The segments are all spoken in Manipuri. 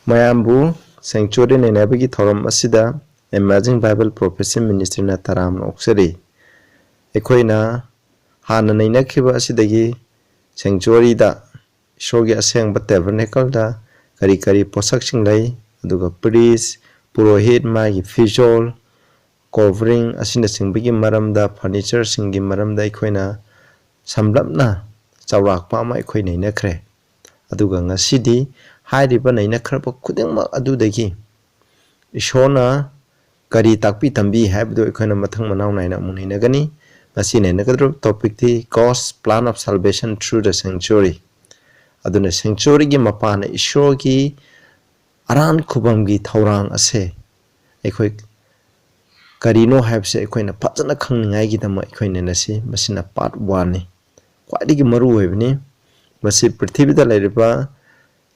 Mayambu sanctuary nenabigi thoram asida emerging Bible prophecy ministry na taram oksari ekoina hana nainakhiba asidagi sanctuary da Ishworgi asengba tabernacle da kari posak singlai aduga priest purohit magi visual covering asina singbigi maramda furniture singi maramda ekoina samlapna chawrakpa ama ekoi nainakre aduga ngasidi hairiba nainakhraba khudingmak adudagi Ishorna kari takpi tambi haibdo ekoina mathang manau naina munainagani ngasi nainagadro topic ti God's plan of salvation through the sanctuary aduna sanctuary gi mapana Ishworgi Arankhubam gi thourang ase ekoi karino haibse ekoina phajana khangningai gi dama ekoina nasi masina part 1 ni kwadigi maru hoibni masi prithivida lairiba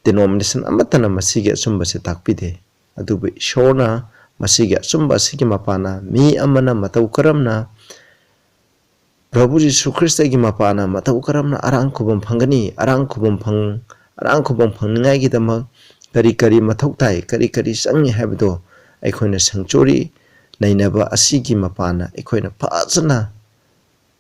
denomination amatana masige asumba se takpide adubu Ishorna masige asumba sigi mapana mi amana matau karamna Prabhu Jisu Krista gi mapana matau karamna Arankhubam phangani Arankhubam phangningai gi dama kari mathau tai kari sangi habdo ekoina sanctuary nainaba asigi mapana ekoina phajana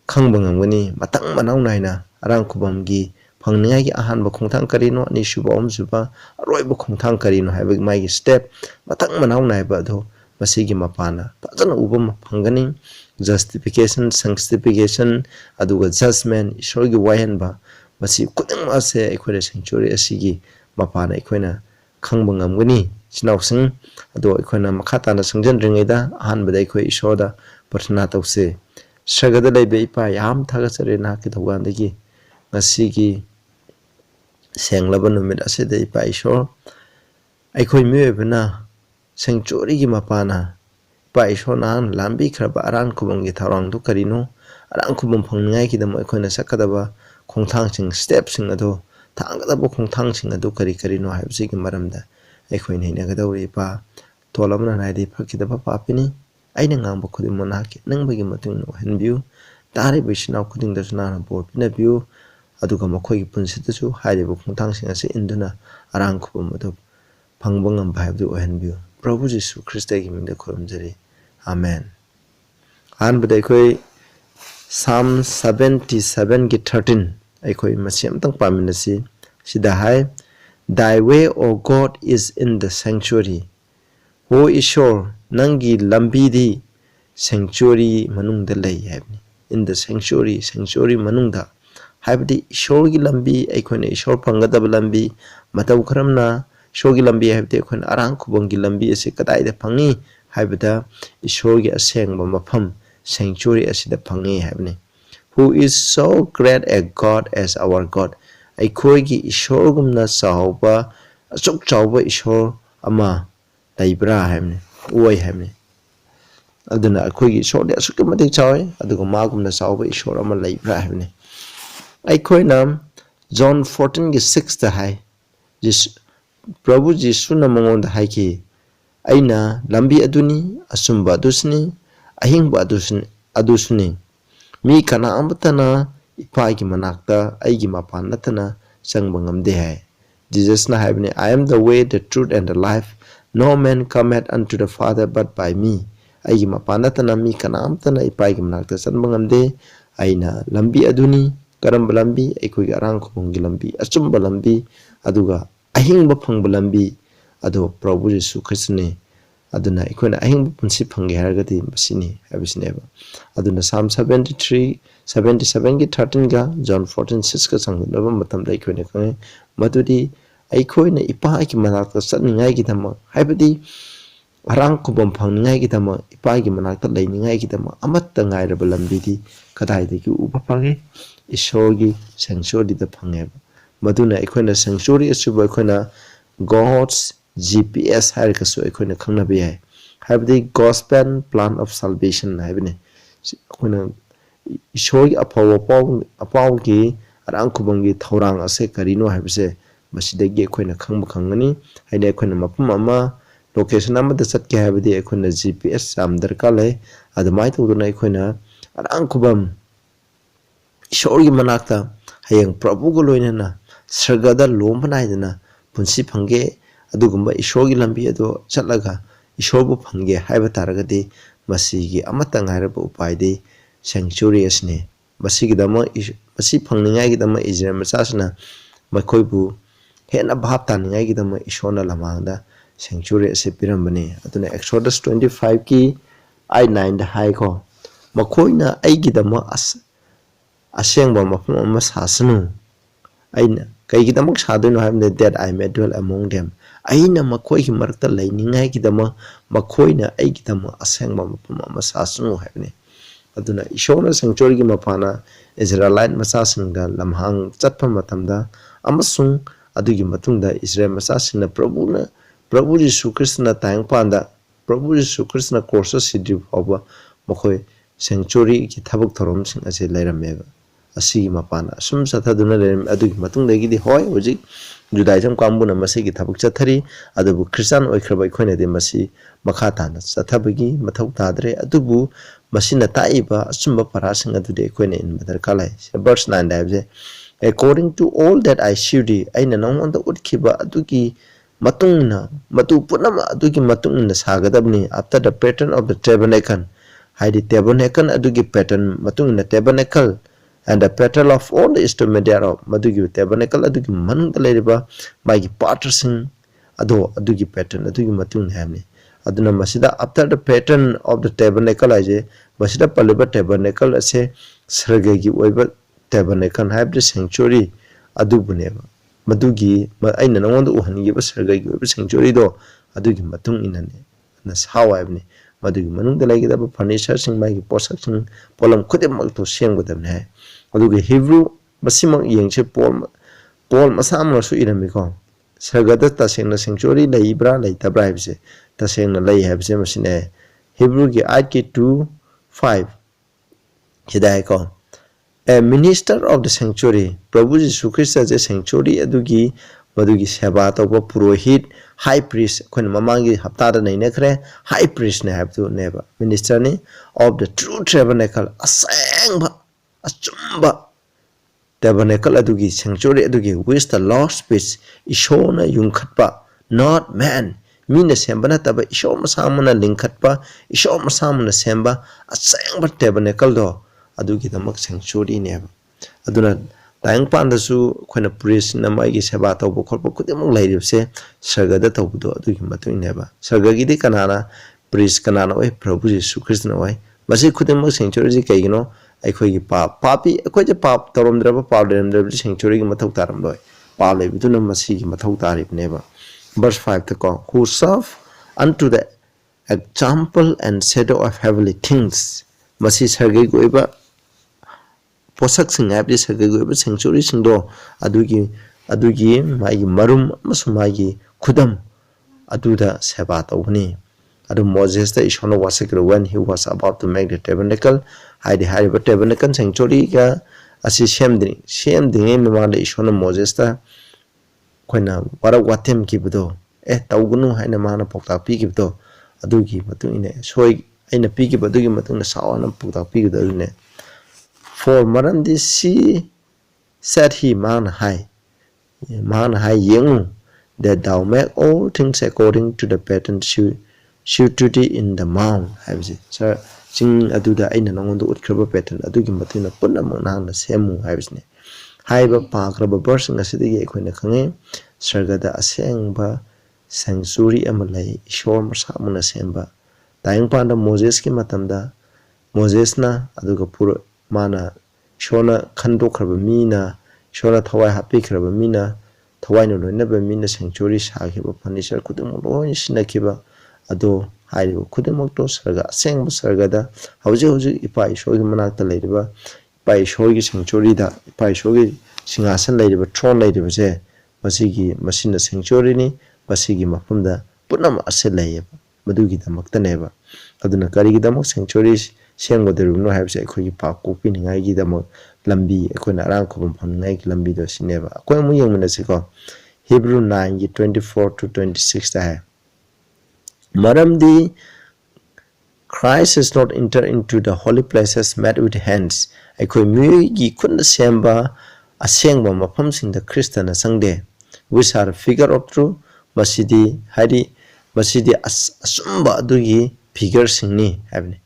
khangba ngamgani matang manau naina Arankhubam gi phangningai gi ahanba khongthang karino ani suba omsuba aroiba khongthang karino haibag mai step matang manau naiba do masigi mapana phajana uba phangani justification sanctification aduga judgment Ishworgi wayanba masi kuding ase ekoina sanctuary asigi mapana ekoina khangba ngamgani chinausing ado ekoina makhatana sangjan ringaida ahanbada ekoi Ishorda prarthana tause sagada laibe ipa yam thagasare na ki thogandagi ngasigi senglaba numit asida ipa Ishor ekoi miyebna sanctuary gi mapana ipa Ishor nan lambi khraba Arankhubam gi thourang du karino Arankhubam phangningai ki dam ekoina sakadaba khongthang sing step sing ado thangadaba khongthang sing ado karino haibsi gi maramda ekoi nainagadawri ipa tolamna naidi phakidaba papini aina ngangba khuding monaki nangbagi matung no henbiu tare bisinaw khuding da sunana bor pina biu aduga makhoi gi punsitasu hairiba khongthang sing ase induna Arankhubam ado phangba ngamba haibdu henbiu Prabhu Jisu Krista gi mingda khoramjari amen anbada ekoi Psalm 77 gi 13 ekoi masiam tang paminasi sida hai Thy way, O God, is in the sanctuary. O Ishor, nangi lambi di sanctuary manungda lay habni. In the sanctuary manungda. Habdi Ishorgi lambi, ekone Ishor pangadab lambi, matau karamna, Ishorgi lambi habdi ekone Arankhubamgi lambi ase kadaida pangi, habda Ishorgi aseng mapam, sanctuary asida pangi habni. Who is so great a God as our God. Aikoigi Ishorgumna sahauba asuk chauba Ishor ama laibra haimne uai haimne aduna aikoigi Ishor de asuk matik chawi aduga magumna sahauba Ishor ama laibra haimne aikoina John 14 gi 6 ta hai Prabhu Jisu na mangonda haiki aina lambi aduni asumba adusni ahingba adusni mi kana ambatana ipaigi manakta aigi mapan natana sangba ngamde hai Jesus na haibni I am the way the truth and the life no man cometh unto the Father but by me aigi mapan natana mi kana amtana ipaigi manakta sanba ngamde aina lambi aduni karamba lambi aikoi Arankhubamgi lambi achumba lambi aduga ahingba phangba lambi ado Prabhu Jisu Kristne aduna ikoina ahingba punsi phange haragati masini habisneba aduna Psalm 77 gi 13 ga John 14:6 ga sangnaba matamda ikoina kange madudi aikoina ipa ki manakta satningai gi dama haibadi Arankhubam phangningai gi dama ipa gi manakta lainingai gi dama amatta ngairaba lambidi kadaidagi uba phange Ishorgi sanctuary da phangeba maduna ikoina sanctuary asuba ikoina God's GPS harikasu ikoina khangnabe hai habdi gospel plan of salvation haibne ikoina Ishorgi apawgi Arankhubamgi thourang ase karino haibse masidagi ikoina khangba khangani haina ikoina mapum ama location ama da satke habdi ikoina GPS sam darka lai admai tuduna ikoina Arankhubam Ishorgi manakta hayang Prabhu go loinana sargada lomba naidana punsi phange adugumba ishorgi lambi ado chatlaga ishorbu phangge haiba taragadi masigi amatang hairaba upaide sanctuary asne masigi dama masi phangningai gi dama Israel masasna makoibu hena bhap taningai gi dama ishona lamangda sanctuary ase pirambane aduna Exodus 25 ki I9 da hai ko makoina aigi dama asengba mafam ama sasanu aina kaigi dama sadoino habne that I may dwell among them aina makoi gi marakta lainingai gi dama makoina aigi dama asengba mafam ama sasanu habne aduna ishona sanctuary gi mapana Israelite masasingda lamhang chatpa matamda amasung adugi matungda Israel masasingna Prabhu Jisu Krishna tayang panda Prabhu Jisu Krishna course sidri phawba makoi sanctuary ki thabuk thorom sing ase lairameba asigi mapana sum sathaduna lerim adugi matungdagi di hoy hojik Judaism kambuna masi ki thabuk chathari adubu Christian oikraba ikhoine de masi makha tana chathabagi mathau tadre adubu masina taiba asumba parasing adude ikhoine in madar kalai verse 9 daibje according to all that I showed you aina nongonda utkiba adugi matungna matu punama adugi matungna sagadabni after the pattern of the tabernacle haidi tabernacle adugi pattern matungna tabernacle and the pattern of all the instrument thereof madugi tabernacle adugi manungda leriba magi pattersing adugi pattern adugi matungna hamni aduna masida after the pattern of the tabernacle aje masida paliba tabernacle ase sargagi oiba tabernacle haibde sanctuary adubuneba madugi aina nongonda uhanigiba sargagi oiba sanctuary do adugi matung inane na sawaibne madugi manungda laigidaba furniture sing magi posak sing polam khudemak to senggodabne hai adugi Hebrew basimak yengche Paul masamna su iramiko sargada tasengna sanctuary laibra laitabra haibse tasengna lai haibse masine Hebrew gi 8:2-5 hidai ko a minister of the sanctuary Prabhu Jisu Krishna je sanctuary adugi madugi seba tawba purohit high priest khon mamangi hapta da nei nekhre high priest ne habtu neba minister ni of the true tabernacle asengba achumba tabernacle adugi sanctuary adugi with the Lord's speech ishona yungkhatpa not man mina sembana taba ishoma samana linkhatpa ishoma samana semba asengba tabernacle do adugi damak sanctuary neba aduna tayang pandasu khona priest na maigi seba tawbo khorpo kudemuk lairibse sargada tawbudo adugi matung neba sargagi de kanana priest kanana oi Prabhu Jisu Krishna oi masi kudemuk sanctuary ji kaigino aikhoi gi papi aikhoi je pap toromdraba pawlemdraba sanctuary gi mathau taram loi pa lebiduna masi gi mathau tarib neba verse 5 ta ko who serve unto the example and shadow of heavenly things masi sargai goiba posak sing abdi sargai goiba sanctuary sing do adugi magi marum masu magi khudam aduda seba tawni adu Moses da ishona wasakra when he was about to make the tabernacle haidi hariba tabernacle sanctuary ga asi semding memanda ishona Moses da koina wara watem kibdo tawgunu haina mana pokta pi kibdo adugi matu ine soi aina pi kibdo gi matu na sawana pokta pi kibdo ne for maram this see said he man high yengu that thou make all things according to the pattern shewed in the mount haibse sir sing aduda aina nongondo utkraba pattern adugi matina punamang nangna semu haibsne haiba pakraba verse ngasidagi ekhoina khange sargada asengba sanctuary amalai ishor masamuna semba tayang panda Moses ki matamda Moses na aduga pura mana shona khandokraba mina shona thawai hapikraba mina thawai no loinaba mina sanctuary sagiba furniture kudum loi sinakiba ado hairibo kudumok to sarga asengba sargada hauji ipa ishogi manakta leiriba ipa ishogi sanctuary da ipa ishogi singasan leiriba throne leiriba je masina sanctuary ni masigi mafumda punam ase layeba madugi damakta neba aduna karigi damak sanctuary sengo deruno haibse ekhogi pa kopi ningai gi damak lambi ekhoina Arankhubam phangai gi lambi do sineba akoi mu yengmena siko Hebrew 9:24-26 ta hai maramdi Christ has not entered into the holy places made with hands ekoi mu gi khunna semba asengba mafam sing the Christian sangde which are a figure of true masidi haidi masidi asumba adugi figure singni habni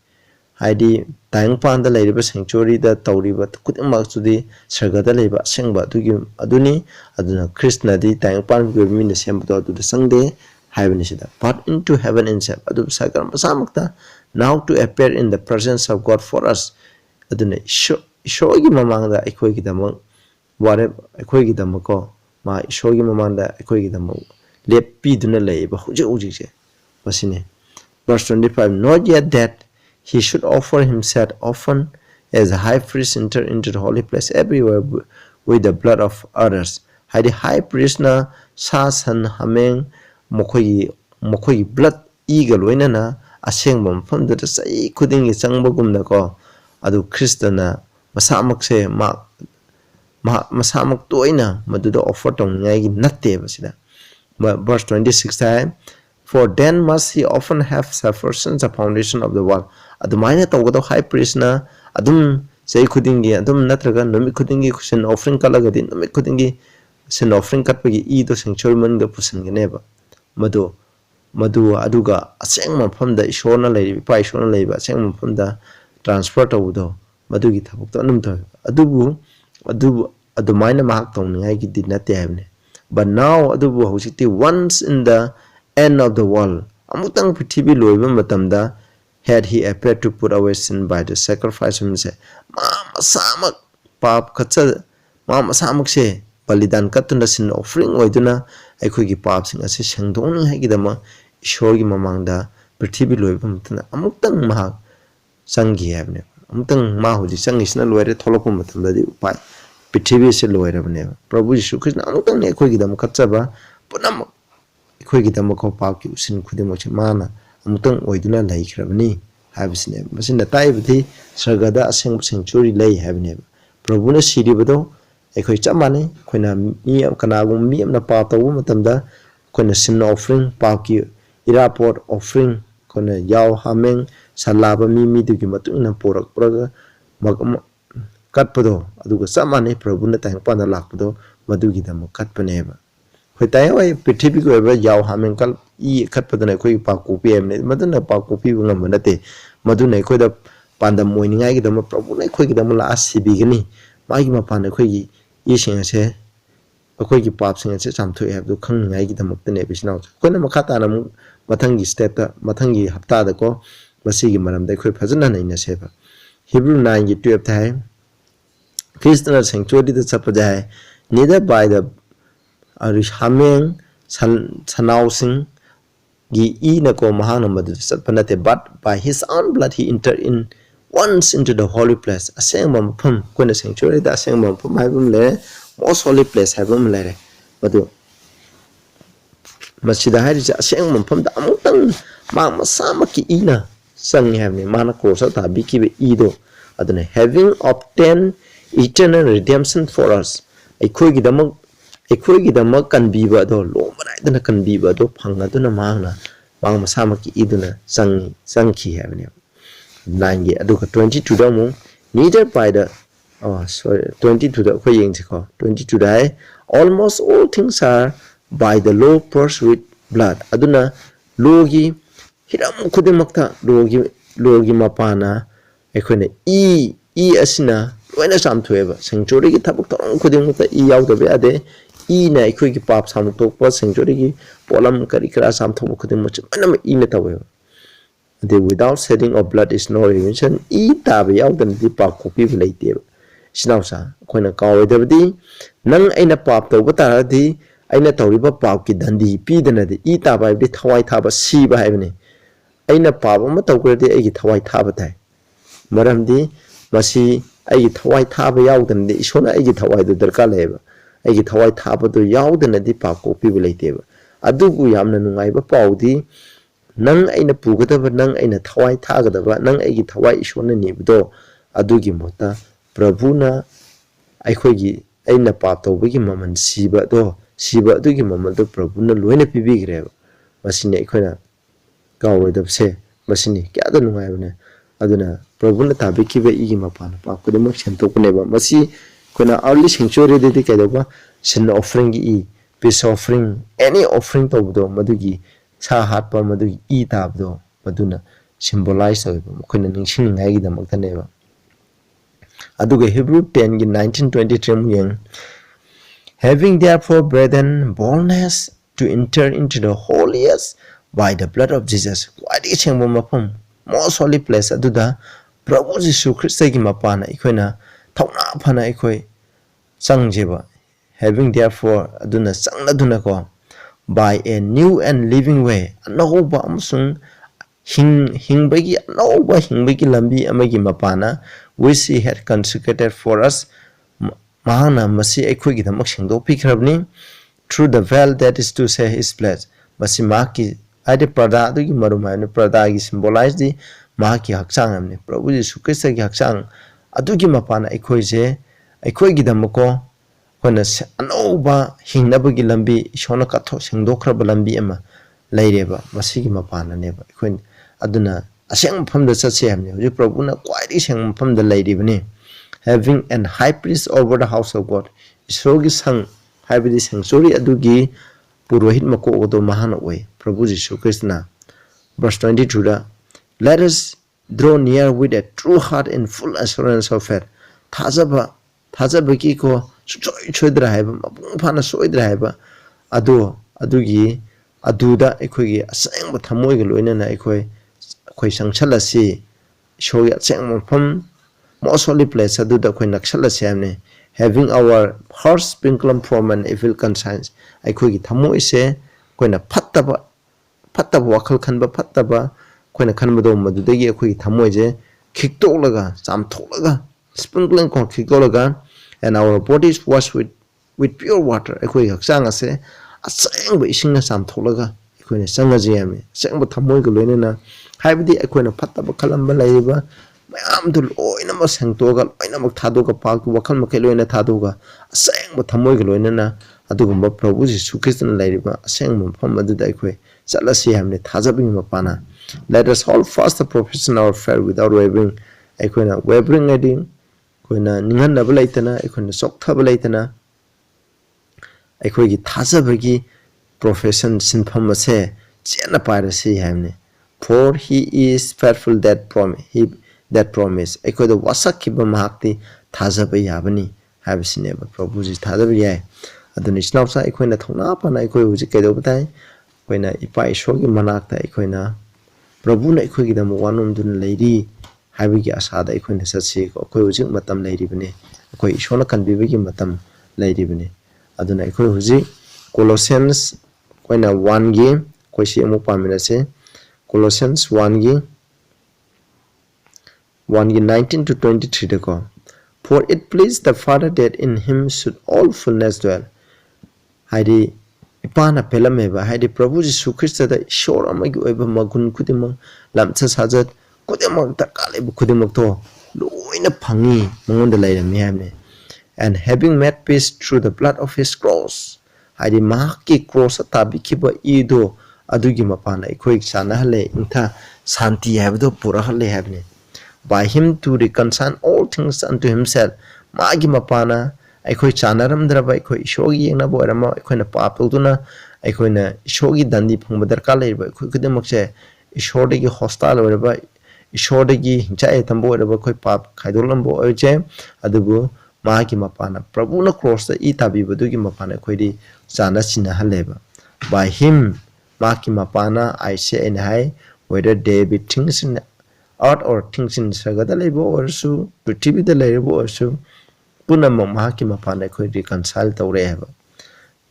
haidi tang panda laiba sanctuary da tawriba kudimak sudi sargada laiba sengba adugi aduni aduna krishna di tang pan gurmi na semba adu da sangde habni sida but into heaven itself adu sakar masamakta now to appear in the presence of God for us aduna ishorgi mamangda aikoi gi damang ware aikoi gi damako ma ishorgi mamangda aikoi gi damang lepi duna laiba huji je masine verse 25 not yet that he should offer himself often as a high priest enter into the holy place everywhere with the blood of others haidi high priest na sasan hameng mokoi blood eagle loinana aseng bom from the sai kuding changbagum na ko adu kristana masamak se masamak toina maduda offer tong ngai gi natte basida verse 26 time for then must he often have suffered since the foundation of the world adumaina tawgado high priest na adum sei khudingi adum natraga numi khudingi sin offering kalagadi numi khudingi sin offering katpagi e do sanctuary man da pusangeneba madu aduga aseng mafamda ishona lei pa ishona leiba aseng mafamda transfer tawdo madugi thabuk to anum to adumaina mahak tawningai gi dinate habne but now adubu hositi once in the end of the world amutang prithibi loiba matamda had he appeared to put away sin by the sacrifice of himself masamak pap khatsa masamak se balidan katuna sin offering oiduna aikhogi pap sing ase sengdong hai gidama ishorgi mamangda prithibi loiba matana amutang mahak sangi habne amutang ma hoji sangi sina loire tholokpa matamda di upai prithibi se loirabne prabhu jisu krishna amutang ne aikhogi dam khatsaba punam aikhogi dam ko pap ki usin khudimo che mana amutang oiduna laikhrabani habisne masina taibthi sargada aseng sanctuary lai habne prabhu na siribado aikoi chamane khoina mi kanagum mi amna pa tawu matamda khoina sin offering pa ki iraport offering khoina yaw hameng salaba mi dugi matuna porak praga katpado aduga chamane prabhu na tang pa na lakpado madugi dam katpaneba khoi tayoi prithibi ko eba yaw hameng kal i katpadana khoi pa kopi amne maduna pa kopi ngam manate maduna khoi da pandam moiningai gi dam prabhu na khoi gi dam la asibi gani magi mapana khoi gi ising ase khoi gi pap sing ase chamthoi habdu khangningai gi dam tane bisnaw khoina makhata nam mathangi step ta mathangi hafta da ko masigi maram da khoi phajana naina seba hebrew 9 gi 12 thai krishna sanctuary da chapja neither by the hameng sanau sing gi na ko mahana madu satpanate but by his own blood he entered in once into the holy place aseng mam phum kona sanctuary da aseng mam phum haibum le most holy place haibum le madu masida hari aseng mam phum da amutang masama ki ina sang havne mana ko sa ta bi ki do adune having obtained eternal redemption for us aikoi gi damak kan biba do lo marai dana kan biba do phanga duna mangna masama ki iduna sangki havne 9 gi aduka 22 da mu neither by the 22 da khoi yeng chiko 22 da almost all things are by the law purged with blood aduna logi hiram khudimakta logi mapana aikhoina e asina loina samthoeba sanctuary gi thabuk torong khudimakta yawdabe ade ina aikoi gi pap sam tokpa sanctuary gi polam kari kra sam thobu khudin much manam ina tawe the without shedding of blood is no remission tabe yawdan di pa kopi laite sinausa khoina kawedabdi nang aina pap toba taradi aina tawriba pap ki dandi pidana di taba bi thawai thaba siba haibne aina pap ma tawgradi ai gi thawai thaba tai maramdi masi ai gi thawai thaba yawdan di isona ai gi thawai do darka leba aigi thawai thabadu yaudana di pa kopi bilaiteba adugu yamna nungaiba paudi nang aina pugadaba nang aina thawai thagadaba nang aigi thawai ishona nibdo adugi mota prabhuna aikhoigi aina pap tawbagi maman siba adugi maman do prabhuna loina pibigreba masini aikhoina kawedabse masini kyada nungaibane aduna prabhuna tabikiba igi mapana pap kudemak sentokneba masi kuna early sanctuary de kaidoba sin offering gi peace offering any offering tawdo madugi sa hatpa madugi I tabdo maduna symbolize oiba mukhoina ningsing ngai gi damakta neba aduga Hebrew 10 gi 1923 muyeng having therefore brethren boldness to enter into the holiest by the blood of Jesus kwadi chengbo mapam most holy place aduda Prabhu Jisu Christ gi mapana ikoina thawna phana ikoi changjeba having therefore aduna changna duna ko by a new and living way anoba amsung hingbagi anoba hingbagi lambi amagi mapana which he had consecrated for us mahana masi aikoi gi damak singdo pikhrabni through the veil that is to say his flesh masi maki ade prada adugi marumai prada gi symbolize di maki hakchang amne Prabhu Jisu Christ gi hakchang adugi mapana aikoi je aikoi gi damako kona anoba hingnabagi lambi ishona katho singdokraba lambi ama laireba masigi mapana neba ikoi aduna aseng maphamda chatse hamne hoji Prabhu na kwaidi seng maphamda lairibani having an high priest over the house of God Ishworgi sang haibidi sanctuary adugi purohit mako odo mahana oi Prabhu Jisu Christ na verse 22 da let us draw near with a true heart and full assurance of faith thajaba ki ko choidra haiba mapung phana soidra haiba adugi aduda ekhoi aseng thamoi ge loina na ekhoi sangchalasi shoya cheng mpham most holy place aduda ekhoi nakchalasi amne having our hearts sprinkled from an evil conscience ekhoi gi thamoi se koina phattaba wakhal khanba phattaba koina khanbado madudagi ekhoi thamoi je khiktolaga chamtholaga sprinkling kon khiktolaga and our bodies washed with pure water ekhoi hakchang ase asengba isingna chamtholaga ekhoi sanga jeme sengba thamoi ga loinena haibidi ekhoi na phattaba khalamba laiba mayam du loina ma sengtoga loina ma thadoga pak wakhal ma kheloina thadoga asengba thamoi ga loinena adugumba Prabhu Jisu Christ na laiba asengba pham aduda ekhoi chalasi hamne thajabi mapana let us hold fast the profession of our faith without wavering ekhoi na wavering ading koina ningan na balaitana ekhoi sokta balaitana ekhoi gi thajabagi profession sinpham ase chena pairasi hamne for he is faithful that promise ekhoi the wasakhiba mahakti thajaba yabani habsineba Prabhu ji thajaba yai aduni snapsa ekhoi na thona pana ekhoi huji kedo batai koina ipa Ishworgi manakta ekhoi na Prabhu na ekhoi gi dam wanum dun leiri haibigi asada ekhoi na satsi ko ekhoi huji matam leiribane ekhoi Ishwana kanbibigi matam leiribane aduna ekhoi huji Colossians koina 1 gi koi si amu pamina se Colossians 1 gi 19 to 23 de ko for it pleased the Father that in him should all fullness dwell haidi ipana pelameba haidi Prabhu Jisu Christ da ishor amagi oiba magun kudimang lamcha sajat kudimang takale kudimang to loina phangi mangonda lairami hamne and having made peace through the blood of his cross haidi mahaki cross tabikiba ido adugi mapana ekhoi chana hale intha shanti habdo pura hale habne by him to reconcile all things unto himself magi mapana ekhoi chanaram draba ekhoi Ishworgi yengna boirama ekhoi na pap toduna ekhoi na Ishworgi dandi phangba darkar leiba ekhoi kudemakse Ishwordagi hostile oiraba Ishwordagi hingchae tambo oiraba ekhoi pap khaidolambo oiche adubu magi mapana Prabhu na cross da itabi badugi mapana ekhoi di chana china haleba by him magi mapana I say and high whether they be things in earth or things in sagada leibo or so prithvi da leibo or so punama mahaki mapana ekhoi reconcile tawre haba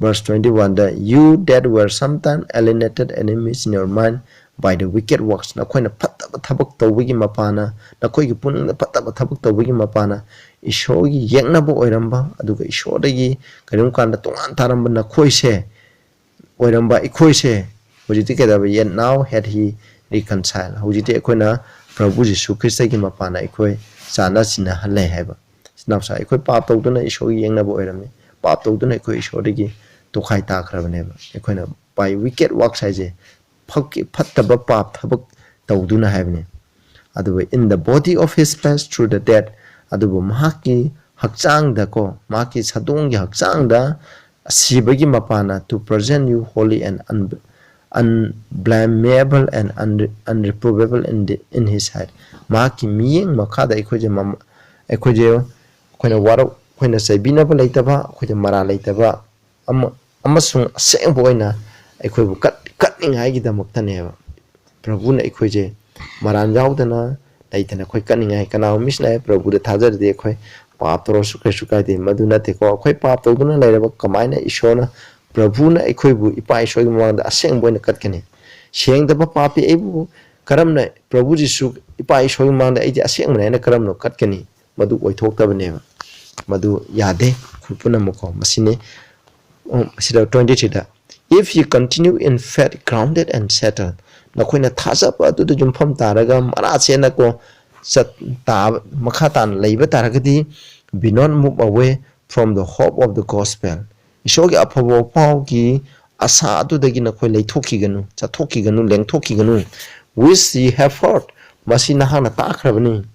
verse 21 that you that were sometime alienated enemies in your mind by the wicked works na khoina phattaba thabak tawigi mapana na khoi gi puning na phattaba thabak tawigi mapana Ishworgi yengnaba oiramba aduga Ishwordagi karim kanda tongan taramba na khoi se oiramba ikhoi se hojiti kedaba yet now had he reconcile hojiti ekhoina Prabhu Jisu Christ gi mapana ekhoi chana china hale haba snapsa ekhoi pap tawduna Ishworgi yengnaba oirame pap tawduna ekhoi Ishwordagi tokhai takhrabneba ekhoina by wicked works haije phattaba pap thabak tawduna habne aduba in the body of his flesh through the death aduba mahaki hakchang da ko mahaki sadong gi hakchang da sibagi mapana to present you holy and unblameable and unreprovable in his sight. Maki miyeng makada ikhoje akhona waro akhona saibinaba leitaba akhona mara leitaba amasung asengbo oina akhoi cutting haigi damaktaneba Prabhu na ikhoje maran yaudana leitana khoi cutting hai kana misna Prabhu da thajar de khoi पाप तो सुखे सुखाई दे मधुना ते को अखोई पाप तो दुना लेरब कमाइना ईश्वरना प्रभुना अखोइबु इपा ईश्वर की मांग असेंग बोइन कटकने सेंग दब पापी एबु करमना प्रभु जिसु इपा ईश्वर की मांग एजे असेंग मने करमनो कटकनी मधु ओइथोक्तबने मधु यादे खुपुना मको मसिने मसिदा 23 दा if you continue in faith grounded and settled नखोइना थाजब अदु जुमफम तारगा मरा सेना को Makatan labor taragadi be not move away from the hope of the gospel. Ishogi apavo paugi asa to the ginakole tokiganu, Satokiganu, Leng Tokiganu, which ye have heard, Masinahana Takrabani.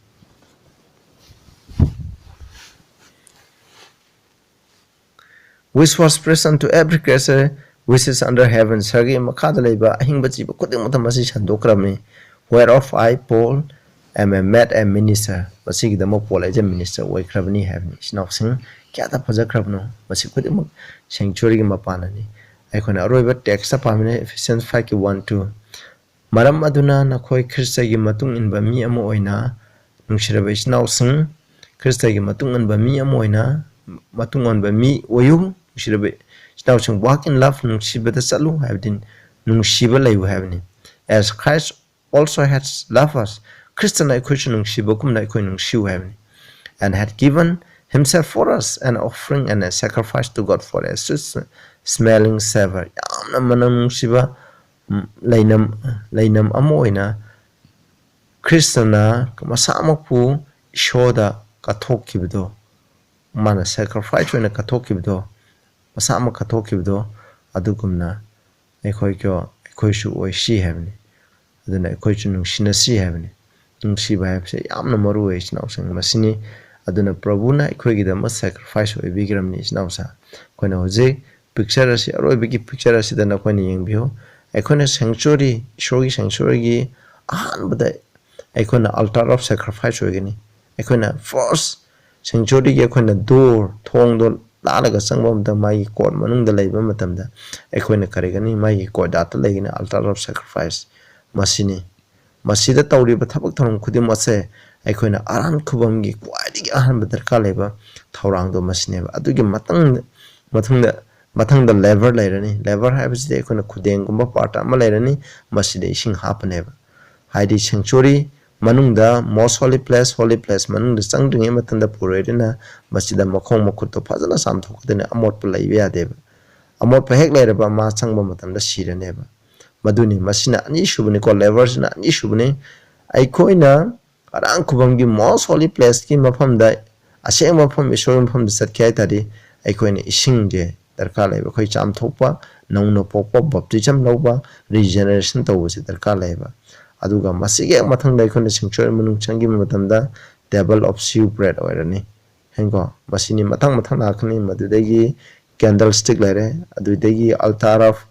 Which was present to every creature which is under heaven, Sergei Makadaleba, Hingbachi, Kodamutamasi Shandokrami, whereof I, Paul, am a mad and minister, but see the more as a minister, way crabney have me. Snowsing, Kata Paza crabno, but she could him sanctuary in Mapanani. I can arrive text up efficient 512. Madam Maduna, Nakoi Christa Matung in Bamia Moina, Nungshirabe Snowsing, Christa Matung and Bamia Moina, Matung on Bami, Oyu, Shirabe Snowsing walk in love, Nungshiba the Salu have been Nungshiba lay having. As Christ also has loved us. Christian and had given himself for us an offering and a sacrifice to God for a smelling savor. Lainam amoina Christiana Masamapu shoda katokibdo mana sacrifice when a katokibdo Masama katokibdo adugumna ekoikyo ekoishu oi she heavenly. Then ekoichu shina see heavenly. Nungsiba have say amna maru is now sang masini aduna prabuna ikhogida sacrifice oi bigramni is now sa koina hoje picture asi aroi bigi picture asi dana koina yengbio aikona sanctuary shogi sanctuary gi an bada aikona altar of sacrifice ogini aikona first sanctuary gi aikona door thong do lalaga sangbam da mai court manung da leiba matamda aikona karigani mai court data legina altar of sacrifice masini Masida Tauri Batabak Tom Kudimase, Aikona Arankhubam gi quite ahan badarkaleba, thourang do masneva. Adugi matang the lever laterani, lever habits de Kona Kudengumba parta malerani, maside shing hapaneva. Heidi sanctuary, Manunda, most holy place, Manung the Sangding Ematanda Puredina, Masida Makong Makuto Pazana Sam Tokudina Amot Pulavia deva. Amot Pahek later by Masang Matam the Shira never. Maduni masina ani shubni ko levers na ani shubni aikoina Arankhubam gi most holy place ki mafam da aseng mafam ishor mafam da satkhay tadi aikoina ising je darka laiba khoi cham thokpa nongno pokpa baptism lawba regeneration tawse darka laiba aduga masige mathang dai khone singchor manung changi matam da table of shewbread oirani hengo masini mathang na khani madudagi candlestick laire adudagi altar of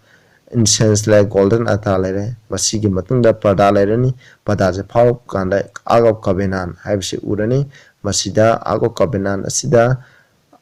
incense like golden atalere masigi matunda pada lerani pada je phau kanda agop kabenan haibse urani masida agop kabenan asida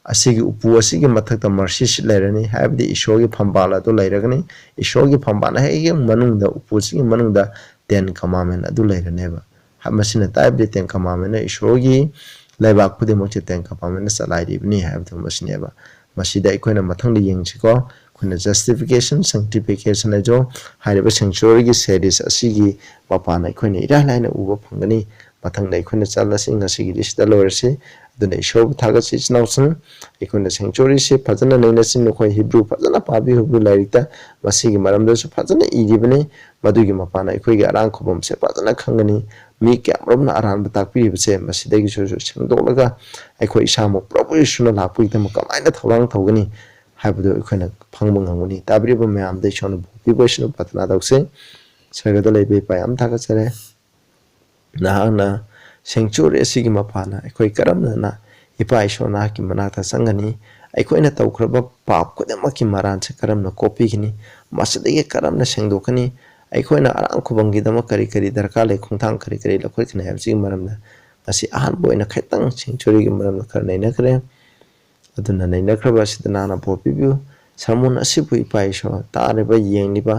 asigi upu asigi mathakta mercy lerani haibdi ishogi phambala to leragani ishogi phambana hege manungda upu sigi manungda 10 commandment adu leraneba hamasina taibdi 10 commandment ishogi laiba khudi moche 10 commandment salai dibni haibdu masineba masida ikoina mathangdi yengchiko kuna justification sanctification ajo hariba sanctuary gi series asigi mapana ikhoina iralaina uba phangani mathangda ikhoina chala sing asigi disda lorse aduna ishob thaga sis nausun ikhoina sanctuary se phajana naina sin khoi hebrew phajana pabi hebrew lairita masigi maramda su phajana iribani madugi mapana ikhoi gi Arankhubam se phajana khangani mi kyamromna aran batakpi bse masidagi so singdolaga ikhoi isamo proper issue la pui tam kamaina tholang thogani haibdo ikhoina phangba nganguni tabriba mayam de shon bhukibo shino patna dawse sagada lebe payam thaga chare na sanctuary asigi mapana ikhoi karamna na ipa ishona ki manata sangani ꯑꯩꯈꯣꯏꯅ ꯇꯧꯈ꯭ꯔꯕ ꯄꯥꯞ ꯈꯨꯗꯤꯡꯃꯛꯀꯤ ꯃꯔꯥꯟꯁꯦ ꯀꯔꯝꯅ ꯀꯣꯛꯄꯤꯒꯅꯤ ꯃꯁꯤꯗꯒꯤ ꯀꯔꯝꯅ ꯁꯦꯡꯗꯣꯛꯀꯅꯤ ꯑꯩꯈꯣꯏꯅ ꯑꯔꯥꯡꯈꯨꯕꯝꯒꯤꯗꯃꯛ ꯀꯔꯤ ꯀꯔꯤ ꯗꯔꯀꯥꯔ ꯂꯩ ꯈꯣꯡꯊꯥꯡ ꯀꯔꯤ ꯀꯔꯤ ꯂꯧꯈꯠꯀꯅꯤ ꯍꯥꯏꯕꯁꯤꯒꯤ ꯃꯔꯝꯗ ꯉꯁꯤ ꯑꯍꯥꯟꯕ ꯑꯣꯏꯅ ꯈꯤꯇꯪ ꯁꯦꯡꯆꯨꯔꯤꯒꯤ ꯃꯔꯝꯗ ꯈꯔ ꯅꯩꯅꯈ꯭ꯔꯦ ꯑꯗꯨꯅ ꯅꯩꯅꯈ꯭ꯔꯕ ꯑꯁꯤꯗ ꯅꯍꯥꯛꯅ ꯕꯣꯔ ꯄꯤꯕꯤꯌꯨ ꯁꯔꯃꯣꯟ ꯑꯁꯤꯕꯨ ꯏꯄꯥ ꯏꯁꯣꯔ ꯇꯥꯔꯤꯕ ꯌꯦꯡꯂꯤꯕ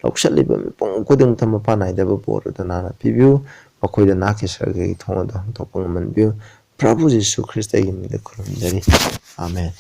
ꯂꯧꯁꯤꯜꯂꯤꯕ ꯃꯤꯄꯨꯝ ꯈꯨꯗꯤꯡꯃꯛꯇ ꯃꯄꯥ ꯅꯥꯏꯗꯕ ꯕꯣꯔ ꯑꯗꯨ ꯅꯍꯥꯛꯅ ꯄꯤꯕꯤꯌꯨ ꯃꯈꯣꯏꯗ ꯅꯍꯥꯛꯀꯤ ꯁꯔꯒꯒꯤ ꯊꯣꯡ ꯑꯗꯨ ꯍꯥꯡꯗꯣꯛꯄ ꯉꯝꯍꯟꯕꯤꯌꯨ ꯄ꯭ꯔꯚꯨ ꯖꯤꯁꯨ ꯈ꯭ꯔꯤꯁꯇꯒꯤ ꯃꯤꯡꯗ ꯈꯨꯔꯨꯝꯖꯔꯤ ꯑꯥꯃꯦꯟ